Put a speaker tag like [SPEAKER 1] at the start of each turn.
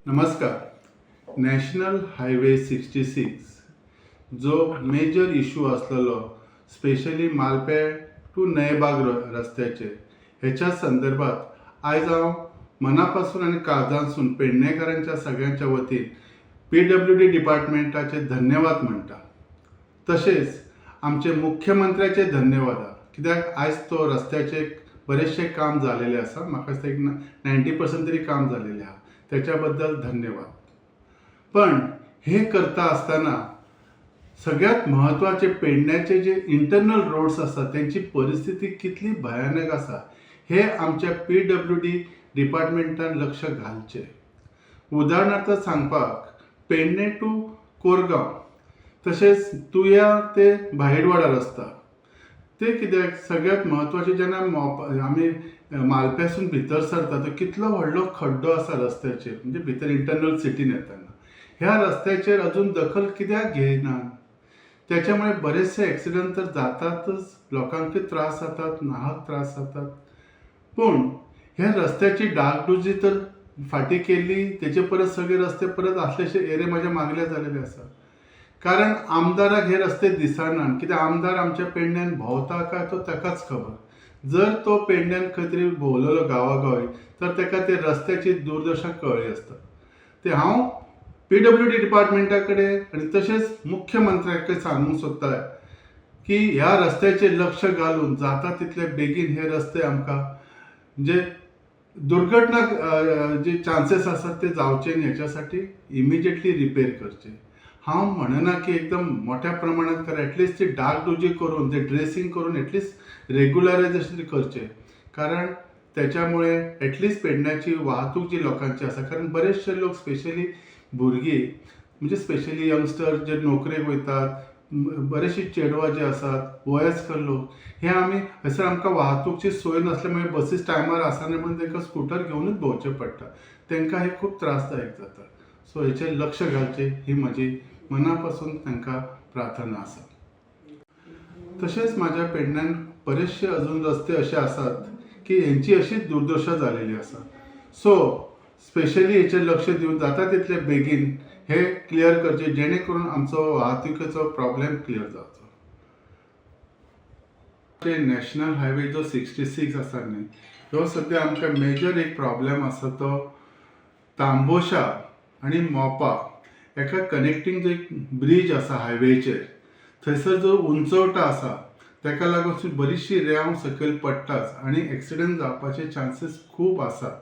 [SPEAKER 1] नमस्कार. National highway 66 जो major issue असलेलो स्पेशली मालपेड टू नयेबाग रस्त्याचे ह्याच्या संदर्भात आज हांव मनापासून आणि काळजांसून पेडणेकरांच्या सगळ्यांच्या वतीन PWD डिपार्टमेंटाचे धन्यवाद म्हणटा. तसेच आमचे मुख्यमंत्र्याचे धन्यवाद कित्याक आज तो रस्त्याचे बरेचसे काम झालेले आसा. म्हाका दिसता एक 90% तरी काम झालेले आहा. त्याच्याबद्दल धन्यवाद. पण हे करता असताना सगळ्यात महत्त्वाचे पेडण्याचे जे इंटरनल रोड्स असतात त्यांची परिस्थिती कितली भयानक आसा हे आमच्या PWD डिपार्टमेंटान लक्ष घालचे. उदाहरणार्थ सांगपाक पेडणे टू कोरगांव तसेच तुया ते भायडवाडा रस्ता ते कित्याक सगळ्यात महत्त्वाचे जेन्ना आमी मालपेसून भितर सरता तो कितलो व्हडलो खड्डो आसा रस्त्याचेर, म्हणजे भितर इंटरनल सिटीन येताना ह्या रस्त्याचेर अजून दखल कित्याक घेयनात. त्याच्यामुळे बरेचसे ॲक्सिडंट तर जातातच, लोकांक त्रास जातात, नाहक त्रास जातात. पण ह्या रस्त्याची डागडुजी तर फाटी केली, तेचे परत सगळे रस्ते परत असलेशे एरे म्हाज्या मागल्या जालेले आसा. कारण आमदाराक हे रस्ते दिसनात, कित्याक आमदार आमच्या पेडण्यान भोंवता काय तो ताकाच खबर. जर तो पेडण्यान खंय तरी भोंवलेलो गांवागावी तर ताका ते रस्त्याची दुर्दशा कळ्ळी आसता. ते हांव PWD डिपार्टमेंटा कडेन आनी तशेंच मुख्यमंत्र्याक सांगूंक सोदता की ह्या रस्त्याचेर लक्ष घालून जाता तितले बेगीन हे रस्ते आमकां जे दुर्घटना जे चान्सेस आसात ते जावचे न्ही ह्याच्यासाठी इमिजिएटली रिपेर करचे. हांव म्हणना की एकदम मोठ्या प्रमाणात करा, ॲटलिस्ट ती डागडुजी करून ते ड्रेसिंग करून ॲटलिस्ट रेग्युलरायझेशन करचे. कारण त्याच्यामुळे ॲटलिस्ट पेडण्याची वाहतूक जी लोकांची आसा, कारण बरेचसे लोक स्पेशली भुरगीं म्हणजे स्पेशली यंगस्टर जे नोकरेक वयतात, बरेचशी चेडवां जे आसात, वयस्कर लोक हे आमी हयसर आमकां वाहतूकची सोय नासल्यामुळे बसीस टायमार आसना म्हणून तांकां स्कूटर घेवनूच भोंवचें पडटा. तांकां हे खूब त्रासदायक जाता. सो हेचेर लक्ष घालचे ही म्हजी मनापासून तांकां प्रार्थना आसा. तशेंच म्हाज्या पेडण्यान बरेचशे अजून रस्ते असे आसात की हेंची अशीच दुर्दशा जालेली आसा. सो स्पेशली हेचेर लक्ष दिवन जाता तितले बेगीन हे क्लियर करचे जेणे करून आमचो वाहतुकीचो प्रॉब्लेम क्लियर जावचो. नॅशनल हायवे जो 66 आसा न्ही, ह्यो सद्या आमकां मेजर एक प्रॉब्लेम आसा तो तांबोशा आणि मोपा एका कनेक्टिंग जो एक ब्रिज आसा हायवेचेर, थंयसर जो उंचवटो आसा ताका लागून बरीचशी रेंव सकयल पडटाच आणि ॲक्सिडंट जावपाचे चान्सेस खूब आसात.